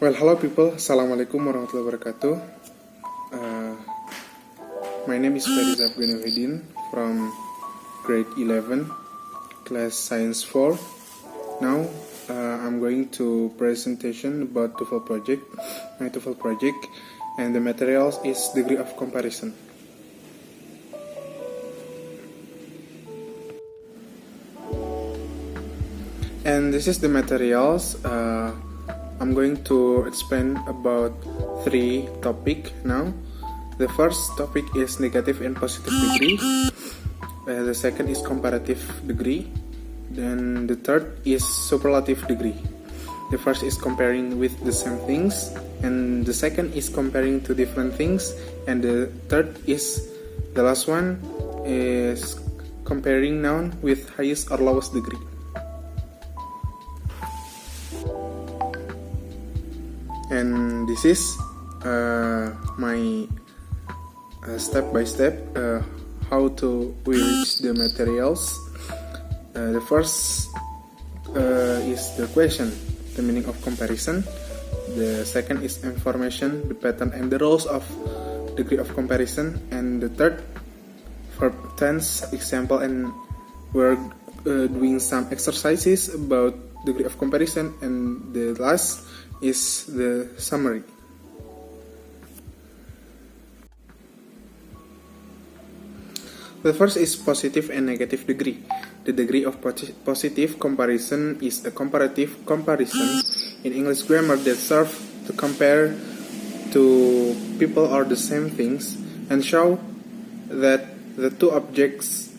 Well, hello people. Assalamualaikum warahmatullahi wabarakatuh. Uh, my name is Fairiza from grade 11, class science 4. Now, I'm going to presentation about TOEFL project, my TOEFL project, and the materials is degree of comparison. And this is the materials. I'm going to explain about 3 topics now. The first topic is negative and positive degree. The second is comparative degree. Then the third is superlative degree. The first is comparing with the same things, and the second is comparing to different things, and the third is the last one is comparing noun with highest or lowest degree. And this is my step by step how to reach the materials. The first is the question, the meaning of comparison. The second is information, the pattern and the rules of degree of comparison. And the third, verb tense example, and we're doing some exercises about degree of comparison. And the last is the summary. The first is positive and negative degree. The degree of positive comparison is a comparative comparison in English grammar that serves to compare two people or the same things and show that the two objects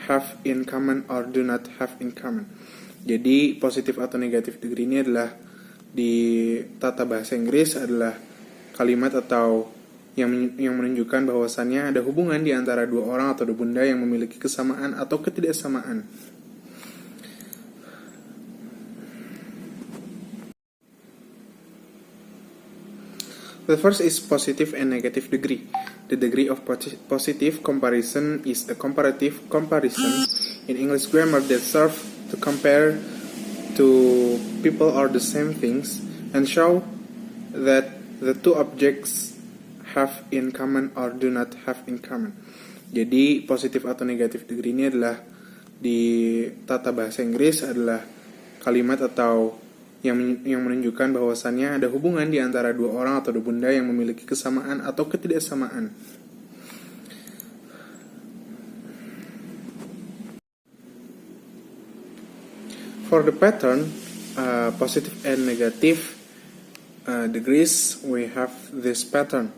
have in common or do not have in common. Jadi positif atau negatif degree ini adalah di tata bahasa Inggris adalah kalimat atau yang menunjukkan bahwasannya ada hubungan di antara dua orang atau dua benda yang memiliki kesamaan atau ketidaksamaan. The first is positive and negative degree. The degree of positive comparison is a comparative comparison in English grammar that serves to compare two people or the same things and show that the two objects have in common or do not have in common. Jadi positif atau negatif degree ini adalah di tata bahasa Inggris adalah kalimat atau yang menunjukkan bahwasannya ada hubungan di antara dua orang atau dua benda yang memiliki kesamaan atau ketidaksamaan. For the pattern, positive and negative degrees, we have this pattern.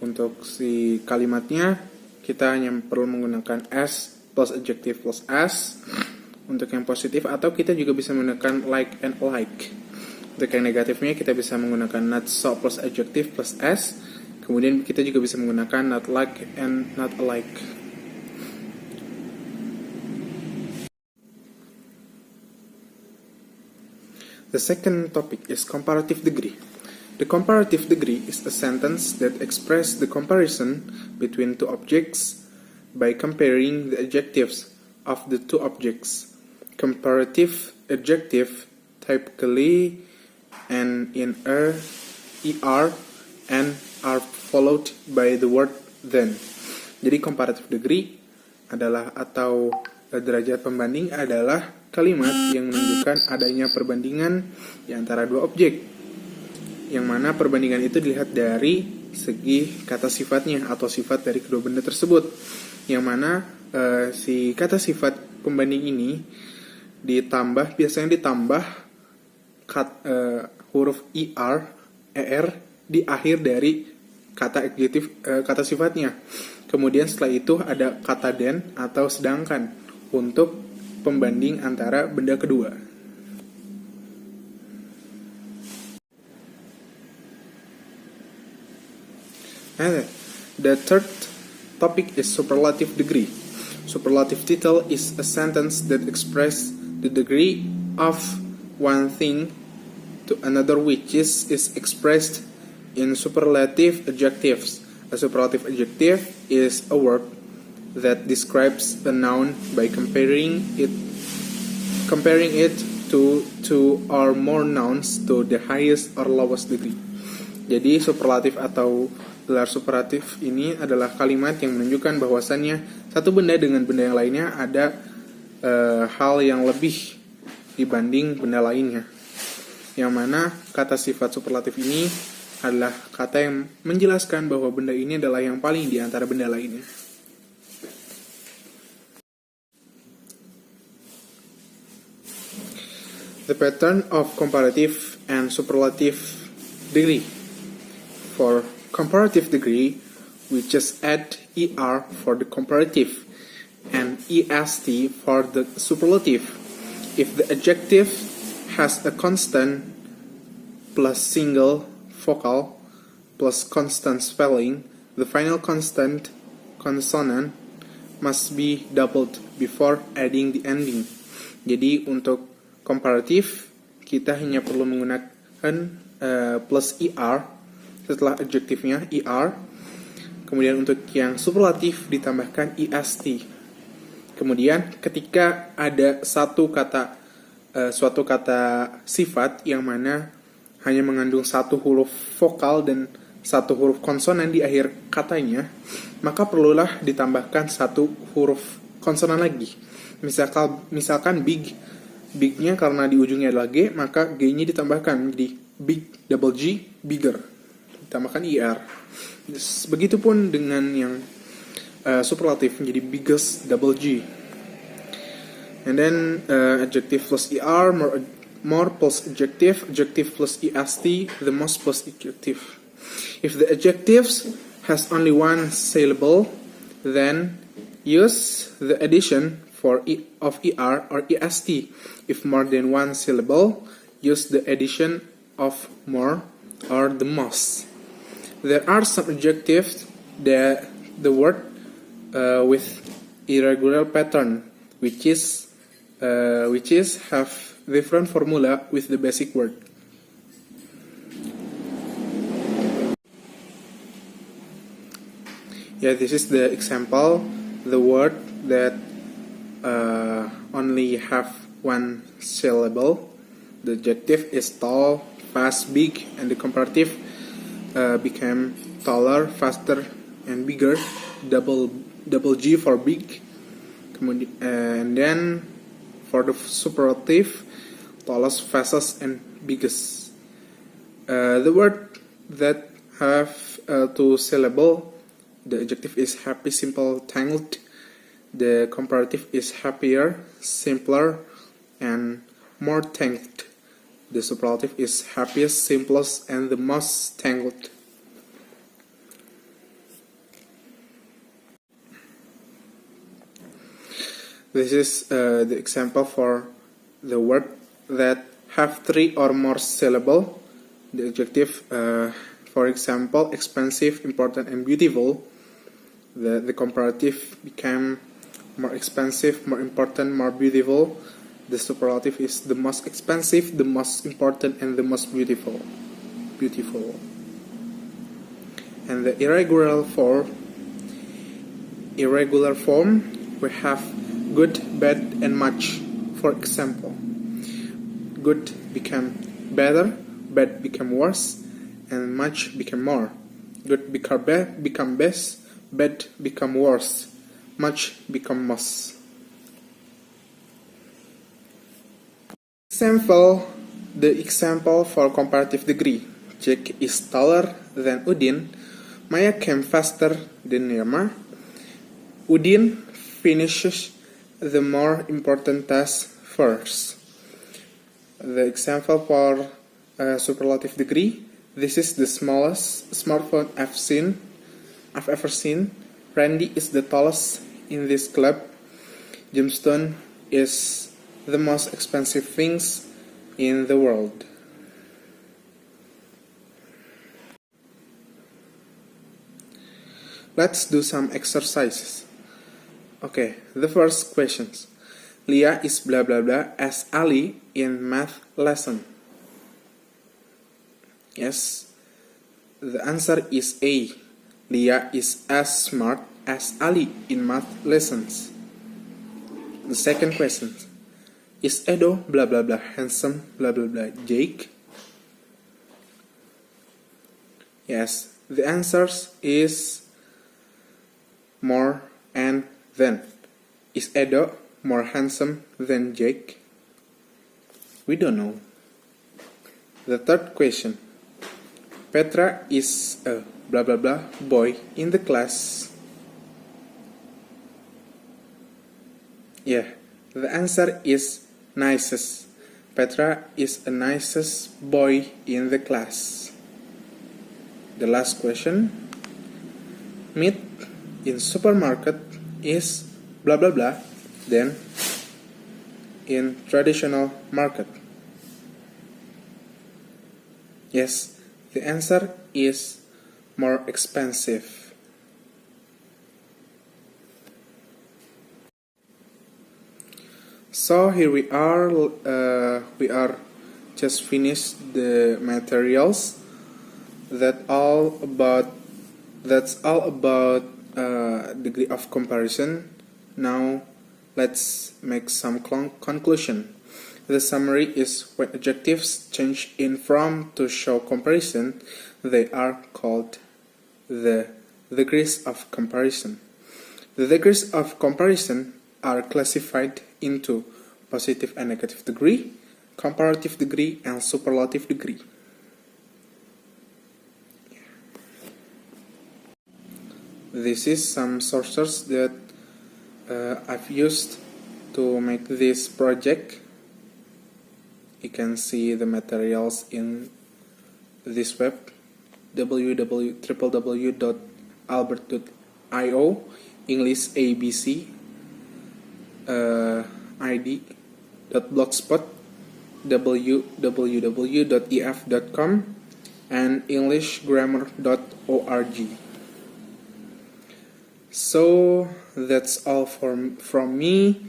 Untuk si kalimatnya, kita hanya perlu menggunakan S plus adjective plus S untuk yang positif, atau kita juga bisa menggunakan like and like. Untuk yang negatifnya, kita bisa menggunakan not so plus adjective plus S. Kemudian kita juga bisa menggunakan not like and not alike. The second topic is comparative degree. The comparative degree is a sentence that expresses the comparison between two objects by comparing the adjectives of the two objects. Comparative adjective typically end in er, and are followed by the word then. Jadi comparative degree adalah atau derajat pembanding adalah kalimat yang menunjukkan adanya perbandingan di antara dua objek, yang mana perbandingan itu dilihat dari segi kata sifatnya atau sifat dari kedua benda tersebut, yang mana si kata sifat pembanding ini biasanya ditambah huruf er di akhir dari kata adjektif kata sifatnya. Kemudian setelah itu ada kata then atau sedangkan untuk pembanding antara benda kedua. The third topic is superlative degree. Superlative title is a sentence that expresses the degree of one thing to another, which is expressed in superlative adjectives. A superlative adjective is a word that describes a noun by comparing it two or more nouns to the highest or lowest degree. Jadi superlatif atau gelar superatif ini adalah kalimat yang menunjukkan bahwasannya satu benda dengan benda yang lainnya ada hal yang lebih dibanding benda lainnya. Yang mana kata sifat superlatif ini adalah kata yang menjelaskan bahwa benda ini adalah yang paling di antara benda lainnya. The pattern of comparative and superlative degree. For comparative degree, we just add ER for the comparative and EST for the superlative. If the adjective has a constant plus single vocal plus constant spelling, the final consonant must be doubled before adding the ending. Jadi untuk komparatif kita hanya perlu menggunakan plus ER setelah adjektifnya ER. Kemudian untuk yang superlatif ditambahkan EST. Kemudian ketika ada suatu kata sifat yang mana hanya mengandung satu huruf vokal dan satu huruf konsonan di akhir katanya, maka perlulah ditambahkan satu huruf konsonan lagi. Misalkan big-nya karena di ujungnya adalah G, maka G-nya ditambahkan menjadi big, double G, bigger. Ditambahkan ER. Begitupun dengan yang superlatif menjadi biggest, double G. And then adjective plus ER, more plus adjective plus EST, the most plus adjective. If the adjectives has only one syllable, then use the addition of ER or EST. If more than one syllable, use the addition of more or the most. There are some adjectives that the word with irregular pattern, which is have different formula with the basic word. Yeah, this is the example. The word that only have one syllable. The adjective is tall, fast, big, and the comparative became taller, faster, and bigger. Double G for big. And then for the superlative, tallest, fastest, and biggest. The word that have two syllable, the adjective is happy, simple, tangled. The comparative is happier, simpler, and more tangled. The superlative is happiest, simplest, and the most tangled. This is the example for the word that have three or more syllable. The adjective, for example, expensive, important, and beautiful. The comparative became more expensive, more important, more beautiful. The superlative is the most expensive, the most important, and the most beautiful. And the irregular form, we have good, bad, and much. For example, good became better, bad became worse, and much became more. Good become best, bad become worse, much become most. The example for comparative degree. Jack is taller than Udin. Maya came faster than Nirma. Udin finishes the more important task first. The example for superlative degree. This is the smallest smartphone I've ever seen. Randy is the tallest in this club. Gemstone is the most expensive things in the world. Let's do some exercises. Okay, the first questions. Leah is blah blah blah as Ali in math lesson. Yes, the answer is A. Leah is as smart as Ali in math lessons. The second question. Is Edo blah blah blah handsome blah blah blah Jake? Yes, the answer is more and than. Is Edo more handsome than Jake? We don't know. The third question. Petra is a blah blah blah boy in the class. Yeah, the answer is nicest. Petra is a nicest boy in the class. The last question. Meat in supermarket is blah blah blah then in traditional market. Yes, the answer is more expensive. So here we are just finished the materials. That's all about degree of comparison. Now let's make some conclusion. The summary is when adjectives change in from to show comparison, they are called the degrees of comparison. The degrees of comparison are classified into positive and negative degree, comparative degree, and superlative degree. This is some sources that I've used to make this project. You can see the materials in this web www.albert.io English ABC id.blogspot www.ef.com and englishgrammar.org. So that's all from me.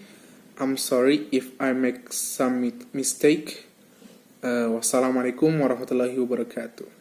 I'm sorry if I make some mistake. Wassalamualaikum warahmatullahi wabarakatuh.